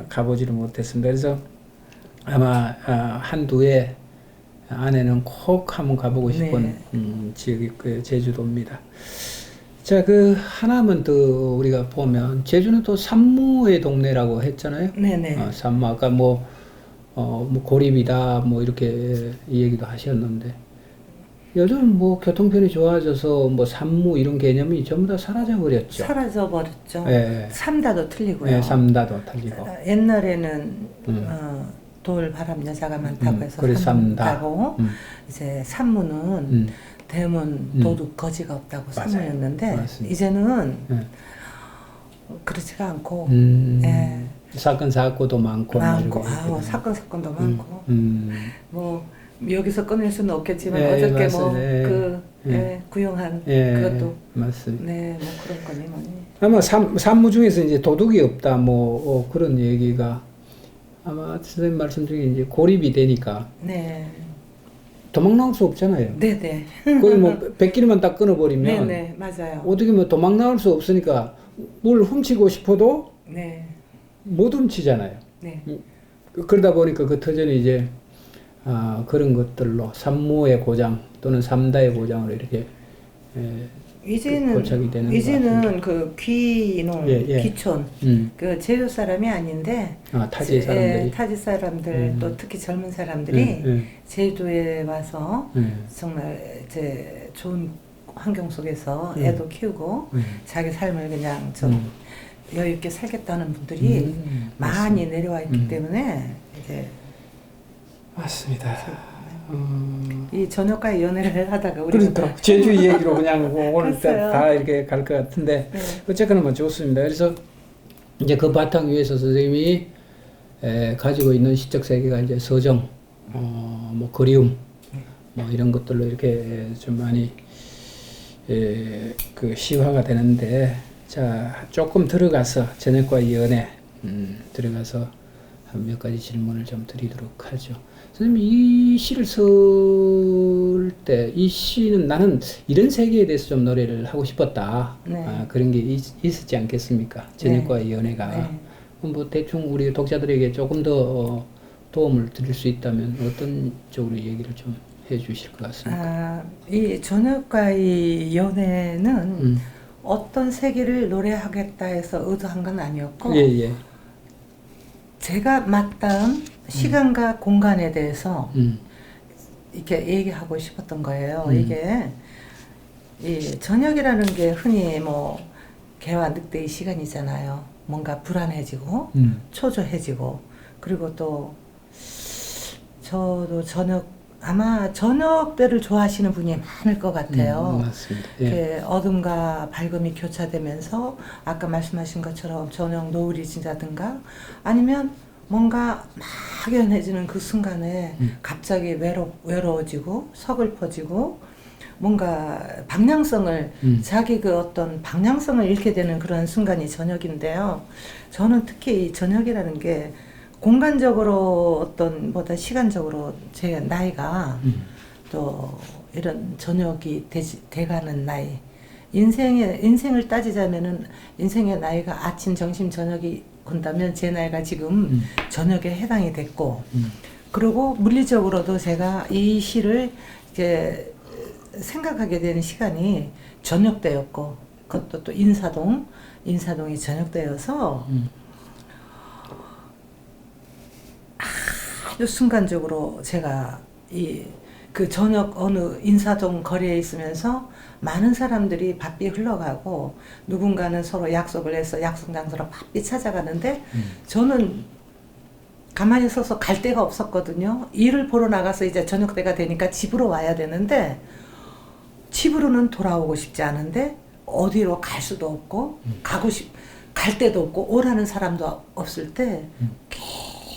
가보지를 못했습니다. 그래서 아마 한두해 안에는 꼭 한번 가보고 싶은 지역이 그 제주도입니다. 자, 그 하나만 더 우리가 보면 제주는 또 산무의 동네라고 했잖아요. 산무 아까 뭐 고립이다 뭐 이렇게 이 얘기도 하셨는데 요즘 뭐 교통편이 좋아져서 뭐 산무 이런 개념이 전부 다 사라져 버렸죠. 삼다도 틀리고요. 삼다도 틀리고. 옛날에는 돌 바람 여자가 많다고 해서 삼다고 이제 산무는 대문 도둑 거지가 없다고 산무였는데 이제는 그렇지가 않고 사건 사고도 많고 사건 사건도 많고 뭐 여기서 꺼낼 수는 없겠지만 어저께 구형한 그것도 맞습니다. 뭐 그런 거니 뭐니. 아마 산무 중에서 이제 도둑이 없다 뭐 그런 얘기가 아마 선생님 말씀 중에 이제 고립이 되니까 도망 나올 수 없잖아요. 거기 뭐 100km만 딱 끊어버리면 맞아요. 어떻게 뭐 도망 나올 수 없으니까 뭘 훔치고 싶어도 못 훔치잖아요. 그러다 보니까 그 터전이 이제 그런 것들로 산무의 고장 또는 삼다의 고장으로 이렇게 고착이 되는 이제는 그 귀농, 귀촌 그 제주 사람이 아닌데 타지 사람들이 타지 사람들 또 특히 젊은 사람들이 제주에 와서 정말 이제 좋은 환경 속에서 애도 키우고 자기 삶을 그냥 좀 여유 있게 살겠다는 분들이 많이 내려와 있기 때문에 이제 맞습니다. 이 저녁과의 연애를 하다가 우리가 그러니까 제주 얘기로 그냥 오늘 다 이렇게 갈 것 같은데 어쨌거나 뭐 좋습니다. 그래서 이제 그 바탕 위에서 선생님이 가지고 있는 시적 세계가 이제 서정, 뭐 그리움, 뭐 이런 것들로 이렇게 좀 많이 그 시화가 되는데 자 조금 들어가서 저녁과의 연애 들어가서 한 몇 가지 질문을 좀 드리도록 하죠. 선생님 이 시를 쓸 때 이 시는 나는 이런 세계에 대해서 좀 노래를 하고 싶었다. 그런 게 있었지 않겠습니까? 저녁과의 연애가. 뭐 대충 우리 독자들에게 조금 더 도움을 드릴 수 있다면 어떤 쪽으로 얘기를 좀 해주실 것 같습니까? 이 저녁과의 연애는 어떤 세계를 노래하겠다 해서 의도한 건 아니었고 제가 맞닿은 시간과 공간에 대해서 이렇게 얘기하고 싶었던 거예요. 이게 이 저녁이라는 게 흔히 뭐 개와 늑대의 시간이잖아요. 뭔가 불안해지고 초조해지고 그리고 또 저도 아마 저녁 때를 좋아하시는 분이 많을 것 같아요. 맞습니다. 어둠과 밝음이 교차되면서 아까 말씀하신 것처럼 저녁 노을이 진다든가 아니면 뭔가 막연해지는 그 순간에 갑자기 외로워지고 서글퍼지고 뭔가 방향성을 자기 그 어떤 방향성을 잃게 되는 그런 순간이 저녁인데요. 저는 특히 이 저녁이라는 게 공간적으로 어떤 보다 시간적으로 제 나이가 또 이런 저녁이 돼가는 나이. 인생을 따지자면은 인생의 나이가 아침, 점심, 저녁이 본다면 제 나이가 지금 저녁에 해당이 됐고, 그리고 물리적으로도 제가 이 시를 이제 생각하게 되는 시간이 저녁 때였고, 그것도 또 인사동이 저녁 때여서 아주 순간적으로 제가 그 저녁 어느 인사동 거리에 있으면서 많은 사람들이 바삐 흘러가고 누군가는 서로 약속을 해서 약속 장소로 바삐 찾아가는데 저는 가만히 서서 갈 데가 없었거든요. 일을 보러 나가서 이제 저녁 때가 되니까 집으로 와야 되는데 집으로는 돌아오고 싶지 않은데 어디로 갈 수도 없고 갈 데도 없고 오라는 사람도 없을 때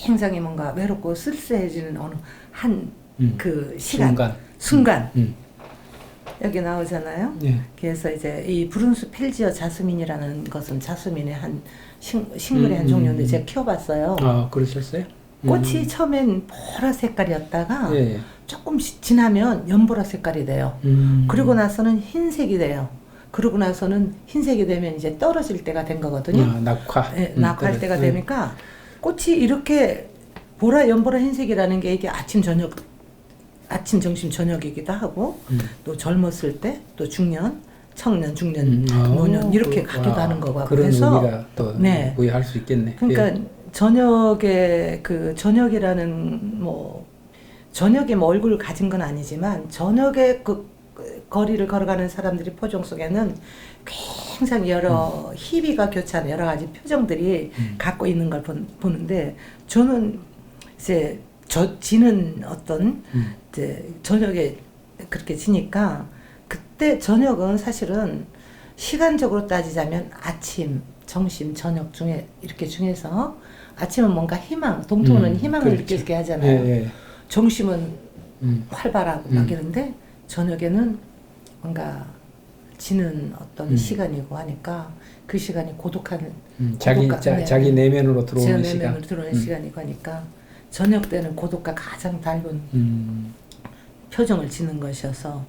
굉장히 뭔가 외롭고 쓸쓸해지는 어느 한 그 순간 여기 나오잖아요. 예. 그래서 이제 이 푸른숲 펠지어 자스민이라는 것은 자스민의 한 식물의 한 종류인데 제가 키워봤어요. 아, 그러셨어요? 꽃이 처음엔 보라 색깔이었다가 예. 조금 지나면 연보라 색깔이 돼요. 그리고 나서는 흰색이 돼요. 그러고 나서는 흰색이 되면 이제 떨어질 때가 된 거거든요. 아, 낙화. 네, 낙화할 때가 되니까 꽃이 이렇게 연보라 흰색이라는 게 이게 아침, 점심, 저녁이기도 하고 또 젊었을 때 또 중년, 청년, 중년, 노년 이렇게 가기도 하는 거고 그런 그래서 의미가 또 부여할 수 있겠네. 그러니까 예. 저녁에 그 저녁이라는 저녁에 얼굴을 가진 건 아니지만 저녁에 그 거리를 걸어가는 사람들이 표정 속에는 굉장히 여러 희비가 교차하는 여러 가지 표정들이 갖고 있는 걸 보는데 저는 이제 지는 어떤 이제 저녁에 그렇게 지니까 그때 저녁은 사실은 시간적으로 따지자면 아침, 점심, 저녁 중에 이렇게 중에서 아침은 뭔가 희망, 동토는 희망을 그렇죠. 느끼게 하잖아요. 예. 점심은 활발하고 막 이런데 저녁에는 뭔가 지는 어떤 시간이고 하니까 그 시간이 고독한 자기 내면으로 들어오는 제 시간. 내면으로 들어오는 시간이고 하니까 저녁 때는 고독과 가장 밝은 표정을 짓는 것이어서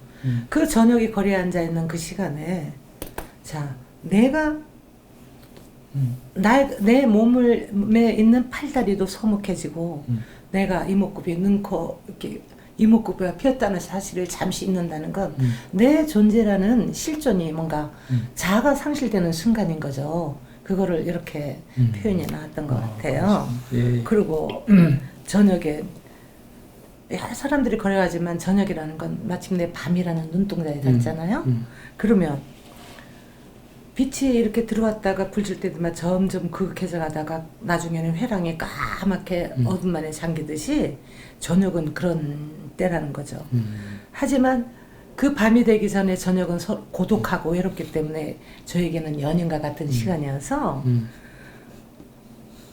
그 저녁이 거리에 앉아 있는 그 시간에 자 내가 내 몸에 있는 팔다리도 서먹해지고 내가 이목구비 능코 이렇게 이목구비가 피었다는 사실을 잠시 잊는다는 건 내 존재라는 실존이 뭔가 자아가 상실되는 순간인 거죠. 그거를 이렇게 표현이 나왔던 것 같아요. 예. 그리고 저녁에 여러 사람들이 걸어가지만 저녁이라는 건 마침내 밤이라는 눈동자에 닿잖아요. 그러면 빛이 이렇게 들어왔다가 불질 때마다 점점 그윽해져 가다가 나중에는 회랑이 까맣게 어둠 안에 잠기듯이 저녁은 그런 때라는 거죠. 하지만 그 밤이 되기 전에 저녁은 고독하고 외롭기 때문에 저에게는 연인과 같은 시간이어서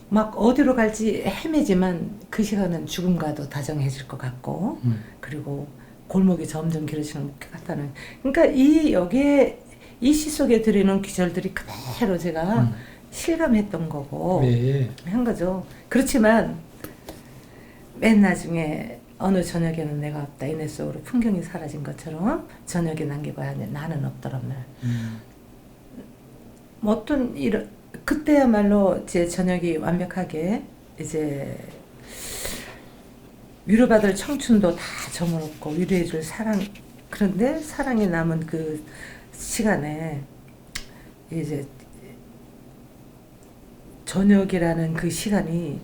막 어디로 갈지 헤매지만 그 시간은 죽음과도 다정해질 것 같고 그리고 골목이 점점 길어지는 것 같다는 그러니까 여기에 이 시 속에 들이는 귀절들이 그대로 제가 실감했던 거고 한 거죠. 그렇지만 맨 나중에 어느 저녁에는 내가 없다 이내 속으로 풍경이 사라진 것처럼 저녁에 남기고 나는 없더란 말. 어떤 그때야말로 제 저녁이 완벽하게 이제 위로받을 청춘도 다 저물었고 위로해줄 사랑 그런데 사랑이 남은 그 시간에 이제 저녁이라는 그 시간이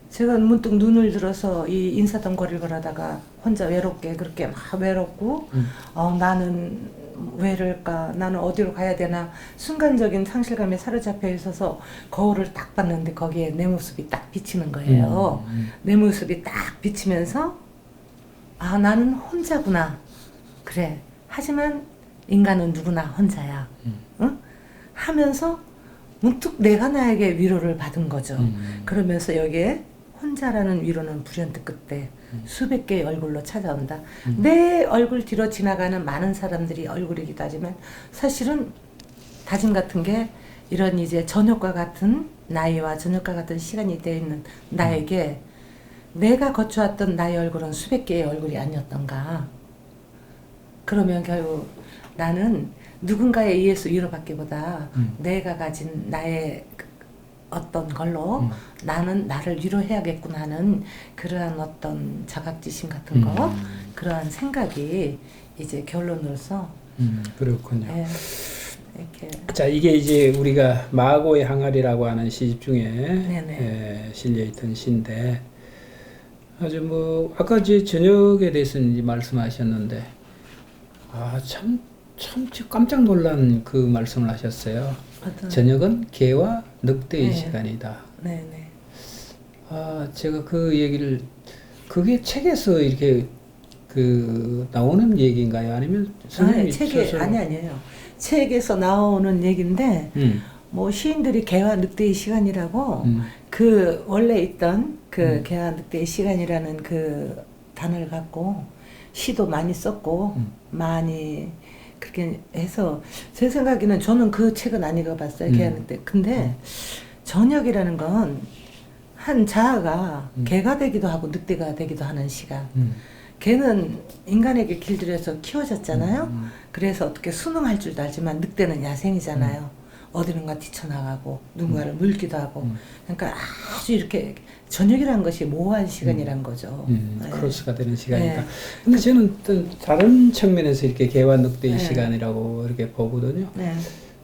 제가 문득 눈을 들어서 이 인사동 거리를 걸어다가 혼자 외롭게 그렇게 막 외롭고 나는 왜 이럴까 나는 어디로 가야 되나 순간적인 상실감에 사로잡혀 있어서 거울을 딱 봤는데 거기에 내 모습이 딱 비치는 거예요. 내 모습이 딱 비치면서 나는 혼자구나 그래 하지만 인간은 누구나 혼자야 응? 하면서 문득 내가 나에게 위로를 받은 거죠. 그러면서 여기에 혼자라는 위로는 불현듯 끝에 수백 개의 얼굴로 찾아온다. 내 얼굴 뒤로 지나가는 많은 사람들이 얼굴이기도 하지만 사실은 다짐 같은 게 이런 이제 저녁과 같은 나이와 저녁과 같은 시간이 되어 있는 나에게 내가 거쳐왔던 나의 얼굴은 수백 개의 얼굴이 아니었던가. 그러면 결국 나는 누군가에 의해서 위로받기보다 내가 가진 나의 어떤 걸로 나는 나를 위로해야겠구나 하는 그러한 어떤 자각지심 같은 거, 그러한 생각이 이제 결론으로서 그렇군요. 예, 이렇게. 자, 이게 이제 우리가 마고의 항아리라고 하는 시집 중에 네네. 실려있던 시인데, 아주 뭐 아까 이제 저녁에 대해서는 이제 말씀하셨는데, 참 깜짝 놀란 그 말씀을 하셨어요. 어떤, 저녁은 개와 늑대의 네. 시간이다. 네네. 제가 그 얘기를, 그게 책에서 이렇게 그 나오는 얘기인가요? 아니면 선생님이 책에 스스로? 아니에요. 책에서 나오는 얘기인데 뭐 시인들이 개와 늑대의 시간이라고 그 원래 있던 그 개와 늑대의 시간이라는 그 단어를 갖고 시도 많이 썼고 많이 그렇게 해서 제 생각에는 저는 그 책은 안 읽어봤어요. 개와 늑대. 근데 저녁이라는 건 한 자아가 개가 되기도 하고 늑대가 되기도 하는 시간. 개는 인간에게 길들여서 키워졌잖아요. 그래서 어떻게 순응할 줄도 알지만 늑대는 야생이잖아요. 어디론가 뛰쳐나가고 누군가를 물기도 하고. 그러니까 아주 이렇게 저녁이라는 것이 모호한 시간이란 거죠. 네. 크로스가 되는 시간이다. 네. 근데 저는 또 다른 측면에서 이렇게 개와 늑대의 네. 시간이라고 이렇게 보거든요. 네.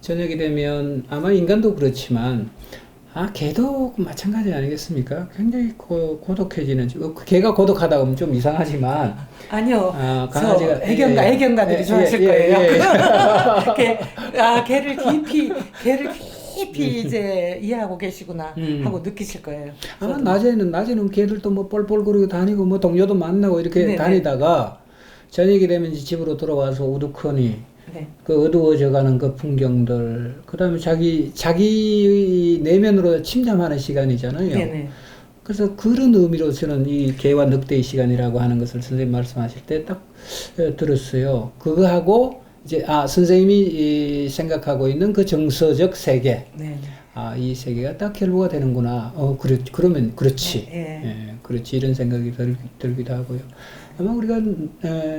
저녁이 되면 아마 인간도 그렇지만 개도 마찬가지 아니겠습니까? 굉장히 고독해지는, 개가 고독하다 하면 좀 이상하지만, 아니요. 강아지가, 애견가들이 좋아하실 거예요. 개를 깊이 이제 이해하고 계시구나 하고 느끼실 거예요. 아마 낮에는 개들도 뭐 뻘뻘거리고 다니고 뭐 동료도 만나고 이렇게 네네. 다니다가 저녁이 되면 이제 집으로 돌아와서 우두커니 네. 그 어두워져가는 그 풍경들, 그 다음에 자기 내면으로 침잠하는 시간이잖아요. 네네. 그래서 그런 의미로 저는 이 개와 늑대의 시간이라고 하는 것을 선생님 말씀하실 때 딱 들었어요. 그거하고 이제 선생님이 생각하고 있는 그 정서적 세계, 네. 이 세계가 딱 결부가 되는구나. 그러면 그렇지. 네. 그렇지. 이런 생각이 들기도 하고요. 아마 우리가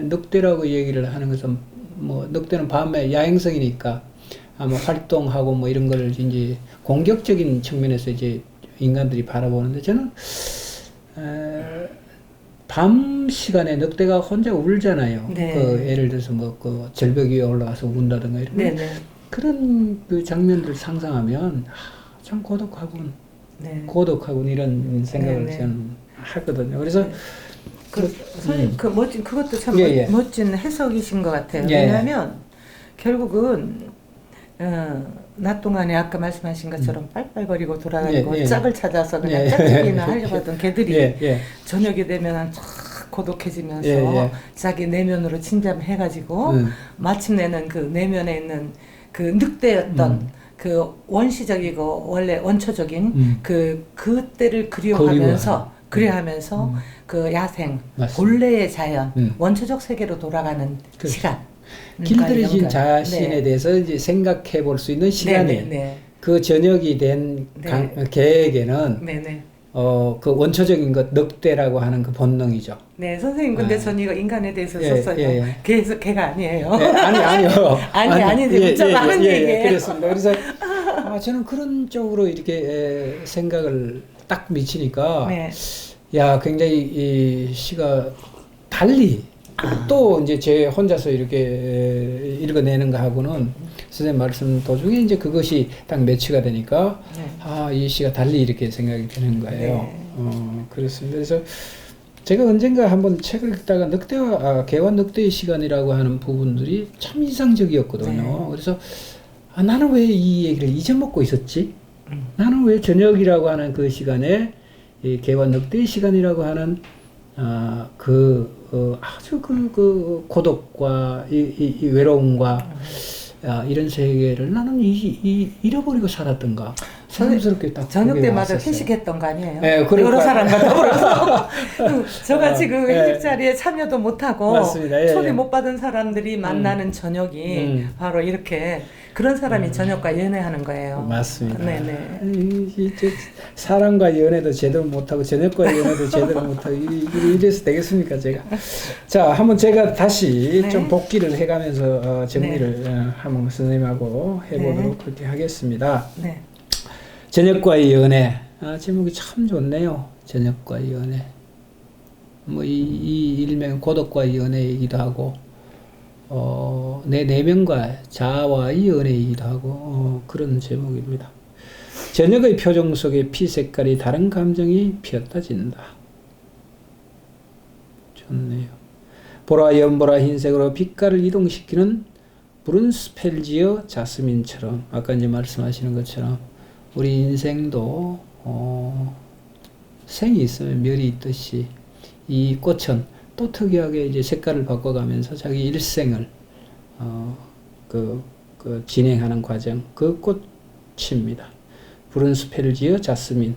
늑대라고 얘기를 하는 것은 뭐 늑대는 밤에 야행성이니까 아마 활동하고 뭐 이런 걸 이제 공격적인 측면에서 이제 인간들이 바라보는데, 저는 밤 시간에 늑대가 혼자 울잖아요. 네. 그 예를 들어서 뭐 그 절벽 위에 올라가서 운다든가 이런 네네. 그런 그 장면들 상상하면 참 고독하군 이런 생각을 네네. 저는 하거든요. 그래서 선생님 그것도 참 멋진 해석이신 것 같아요. 예. 왜냐하면 결국은 낮 동안에 아까 말씀하신 것처럼 빨빨거리고 돌아다니고 짝을 찾아서 그냥 짝짓기나 하려고 하던 개들이 저녁이 되면 쫙 고독해지면서 자기 내면으로 침잠해가지고 마침내는 그 내면에 있는 그 늑대였던 그 원시적이고 원래 원초적인 그때를 그리워하면서 그 야생 맞습니다. 본래의 자연 원초적 세계로 돌아가는 시간. 길들여진 자신에 대해서 이제 생각해 볼 수 있는 시간이 그 저녁이 된 개에게는 그 원초적인 것 늑대라고 하는 그 본능이죠. 네, 선생님 근데 전 이거 인간에 대해서 썼어요. 개가 아니에요. 아니요. 아닌데 문자가 하는 얘기예요. 그렇습니다. 그래서 저는 그런 쪽으로 이렇게 생각을 딱 미치니까 야, 굉장히 이 시가 달리 또 이제 제 혼자서 이렇게 읽어내는 거하고는 선생님 말씀 도중에 이제 그것이 딱 매치가 되니까 이 시가 달리 이렇게 생각이 되는 거예요. 그렇습니다. 그래서 제가 언젠가 한번 책을 읽다가 개와 늑대의 시간이라고 하는 부분들이 참 인상적이었거든요. 그래서 나는 왜 이 얘기를 잊어먹고 있었지? 나는 왜 저녁이라고 하는 그 시간에 이 개와 늑대의 시간이라고 하는 아주 그 고독과 이 외로움과 이런 세계를 나는 잃어버리고 살았던가. 사람스럽게 딱 저녁 그게 때마다 왔었어요. 회식했던 거 아니에요? 네, 여러 사람과 더불어서 저같이 그 예. 회식 자리에 참여도 못하고 맞습니다. 예, 초대 예. 못 받은 사람들이 만나는 저녁이 바로 이렇게 그런 사람이 저녁과 연애하는 거예요. 맞습니다. 네네. 이제 사람과 연애도 제대로 못하고 저녁과 연애도 제대로 못하고 이래서 되겠습니까 제가? 자, 한번 제가 다시 네. 좀 복기를 해가면서 정리를 한번 선생님하고 해보도록 네. 그렇게 하겠습니다. 네. 저녁과의 연애. 제목이 참 좋네요. 저녁과의 연애. 뭐 이 일명 고독과의 연애이기도 하고, 내 내면과 자아와의 연애이기도 하고, 그런 제목입니다. 저녁의 표정 속에 피 색깔이 다른 감정이 피었다 진다. 좋네요. 보라 연보라 흰색으로 빛깔을 이동시키는 푸른 스펠지어 자스민처럼, 아까 이제 말씀하시는 것처럼 우리 인생도 생이 있으면 멸이 있듯이 이 꽃은 또 특이하게 이제 색깔을 바꿔가면서 자기 일생을 진행하는 과정, 그 꽃입니다. 푸른 숲을 지어 자스민.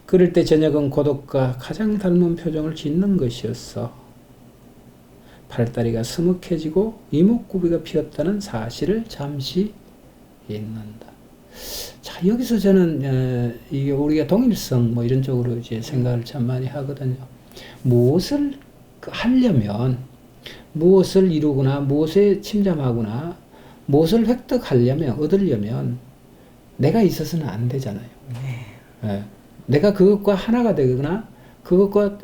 그럴 때 저녁은 고독과 가장 닮은 표정을 짓는 것이었어. 팔다리가 서먹해지고 이목구비가 피었다는 사실을 잠시 잊는다. 자, 여기서 저는 이게 우리가 동일성 뭐 이런 쪽으로 이제 생각을 참 많이 하거든요. 무엇을 하려면, 무엇을 이루거나, 무엇에 침잠하거나, 무엇을 획득하려면, 얻으려면 내가 있어서는 안 되잖아요. 네. 내가 그것과 하나가 되거나 그것과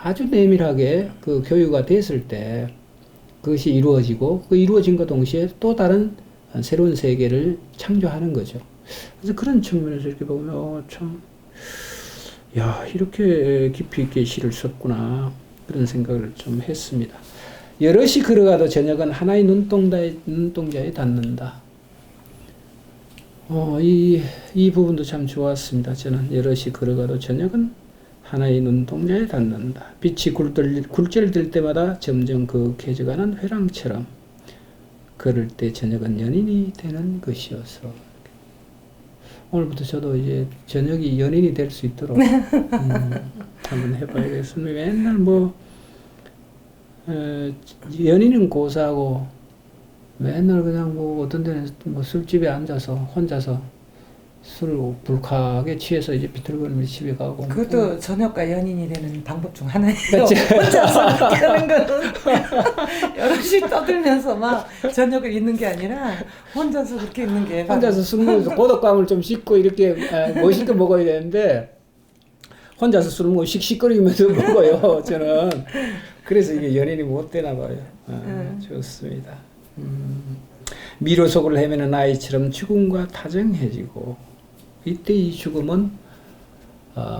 아주 내밀하게 그 교유가 됐을 때 그것이 이루어지고, 그 이루어진과 동시에 또 다른 새로운 세계를 창조하는 거죠. 그래서 그런 측면에서 이렇게 보면 참, 야, 이렇게 깊이 있게 시를 썼구나, 그런 생각을 좀 했습니다. 여럿이 걸어가도 저녁은 하나의 눈동자에 닿는다. 이 부분도 참 좋았습니다. 저는 여럿이 걸어가도 저녁은 하나의 눈동자에 닿는다. 빛이 굴절될 때마다 점점 거룩해져가는 회랑처럼 걸을 때 저녁은 연인이 되는 것이어서. 오늘부터 저도 이제 저녁이 연인이 될 수 있도록 한번 해봐야겠습니다. 맨날 연인은 고사하고 맨날 그냥 어떤 데는 술집에 앉아서 혼자서 술을 불쾌하게 취해서 이제 비틀거리면서 집에 가고. 그것도 저녁과 연인이 되는 방법 중 하나예요. 그렇죠. 혼자서 그렇게 하는 거는 여럿이 떠들면서 막 저녁을 있는 게 아니라 혼자서 그렇게 있는 게 혼자서 술 먹으면서 고독감을 좀 씻고 이렇게 멋있게 먹어야 되는데 혼자서 술 먹고 씩씩거리면서 먹어요. 저는. 그래서 이게 연인이 못 되나 봐요. 좋습니다. 미로 속을 헤매는 아이처럼 죽음과 다정해지고, 이때 이 죽음은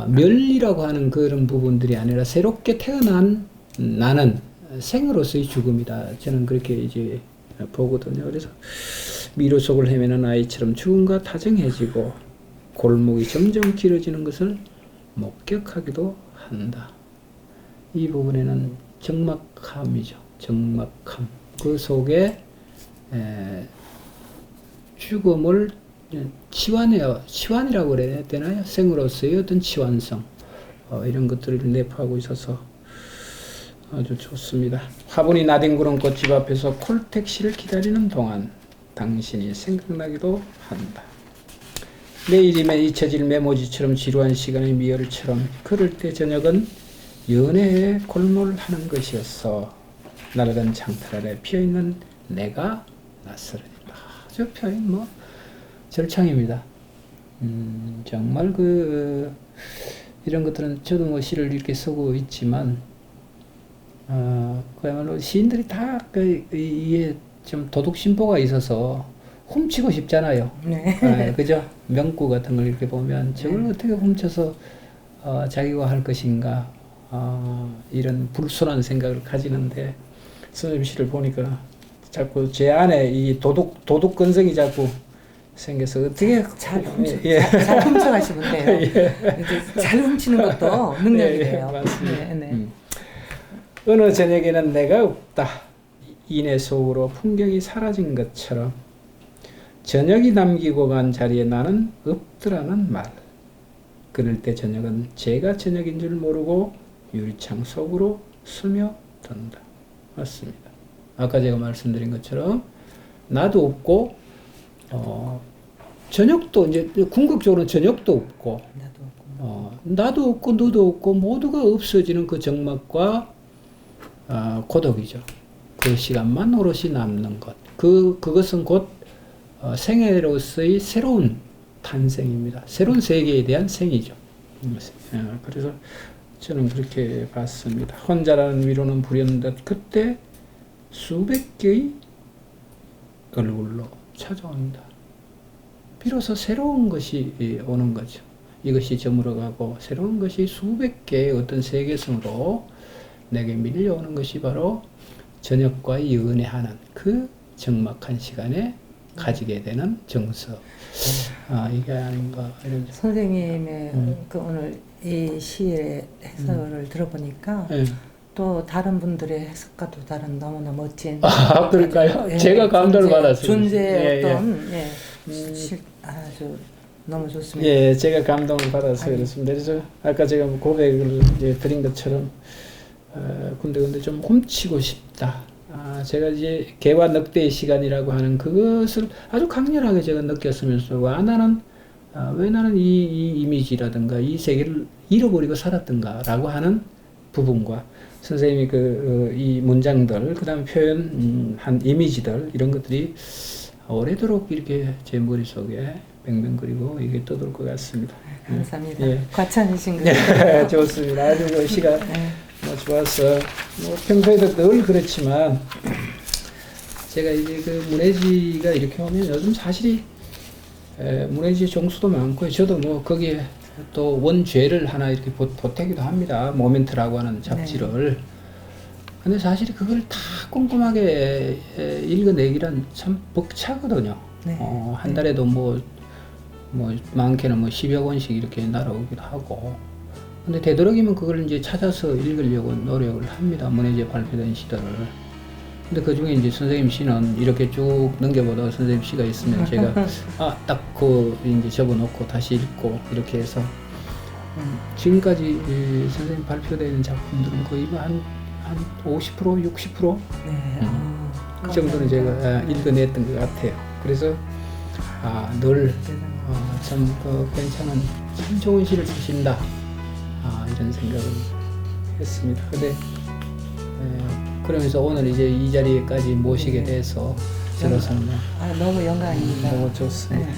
멸이라고 하는 그런 부분들이 아니라 새롭게 태어난 나는 생으로서의 죽음이다. 저는 그렇게 이제 보거든요. 그래서 미로 속을 헤매는 아이처럼 죽음과 다정해지고 골목이 점점 길어지는 것을 목격하기도 한다. 이 부분에는 적막함이죠. 적막함. 그 속에 죽음을 치환이라고 그래야 되나요? 생으로서의 어떤 치환성, 이런 것들을 내포하고 있어서 아주 좋습니다. 화분이 나뒹구는 꽃집 앞에서 콜택시를 기다리는 동안 당신이 생각나기도 한다. 내일이면 잊혀질 메모지처럼 지루한 시간의 미열처럼 걸을 때 저녁은 연애의 골몰하는 것이었어. 날아간 창틀 아래 피어있는 내가 낯설어진다. 저 표현 절창입니다. 정말 이런 것들은 저도 시를 이렇게 쓰고 있지만 그야말로 시인들이 다 이게 좀 도덕심보가 있어서 훔치고 싶잖아요. 네. 그죠? 명구 같은 걸 이렇게 보면 저걸 어떻게 훔쳐서 자기가 할 것인가, 이런 불순한 생각을 가지는데, 선생님 시를 보니까 자꾸 제 안에 이 도덕 근성이 자꾸 생겨서 어떻게 잘 훔쳐가시면 돼요. 예. 잘 훔치는 것도 능력이에요. 맞습니다. 어느 저녁에는 내가 없다. 인해 속으로 풍경이 사라진 것처럼 저녁이 남기고 간 자리에 나는 없더라는 말. 그럴 때 저녁은 제가 저녁인 줄 모르고 유리창 속으로 스며든다. 맞습니다. 아까 제가 말씀드린 것처럼 나도 없고 저녁도 이제 궁극적으로 저녁도 없고 나도 없고 너도 없고 모두가 없어지는 그 적막과 고독이죠. 그 시간만 오롯이 남는 것. 그것은 곧 생애로서의 새로운 탄생입니다. 새로운 세계에 대한 생이죠. 그래서 저는 그렇게 봤습니다. 혼자라는 위로는 불현듯 그때 수백 개의 얼굴로 찾아온다. 비로소 새로운 것이 오는 거죠. 이것이 저물어가고 새로운 것이 수백 개의 어떤 세계성으로 내게 밀려오는 것이 바로 저녁과의 연애하는 그 적막한 시간에 가지게 되는 정서. 이게 아닌가 이런. 선생님의 그 오늘 이 시의 해설을 들어보니까 네. 또 다른 분들의 해석과도 다른 너무나 멋진. 그럴까요? 예, 제가 감동을 받았어요. 존재의 어떤 아주 너무 좋습니다. 예, 제가 감동을 받아서 그렇습니다. 그래서 아까 제가 고백을 이제 드린 것처럼 근데 좀 훔치고 싶다. 제가 이제 개와 늑대의 시간이라고 하는 그것을 아주 강렬하게 제가 느꼈으면서 왜 나는 이 이미지라든가 이 세계를 잃어버리고 살았던가라고 하는 부분과 선생님이 이 문장들, 그 다음에 표현한 이미지들 이런 것들이 오래도록 이렇게 제 머릿속에 뱅뱅거리고 이게 떠돌 것 같습니다. 감사합니다. 예. 과찬이신 것 네, 좋습니다. 아주 그 시간 좋아서 평소에도 늘 그렇지만 제가 이제 그 문해지가 이렇게 오면 요즘 사실이 문해지 종수도 많고 저도 뭐 거기에 또 원죄를 하나 이렇게 보태기도 합니다. 모멘트라고 하는 잡지를. 근데 사실 그걸 다 꼼꼼하게 읽어내기란 참 벅차거든요. 한 달에도 뭐 많게는 10여 권씩 이렇게 날아오기도 하고. 근데 되도록이면 그걸 이제 찾아서 읽으려고 노력을 합니다. 문해지에 발표된 시들을. 근데 그 중에 이제 선생님 시는 이렇게 쭉 넘겨보다가 선생님 시가 있으면 제가 딱 이제 접어놓고 다시 읽고 이렇게 해서 지금까지 선생님 발표되는 작품들은 거의 한 50%, 60%? 그 정도는 제가 읽어냈던 것 같아요. 그래서 늘 참 괜찮은 참 좋은 시를 쓰신다 이런 생각을 했습니다. 근데 그러면서 오늘 이제 이 자리에까지 모시게 돼서 저로서는 너무 영광입니다. 너무 좋습니다.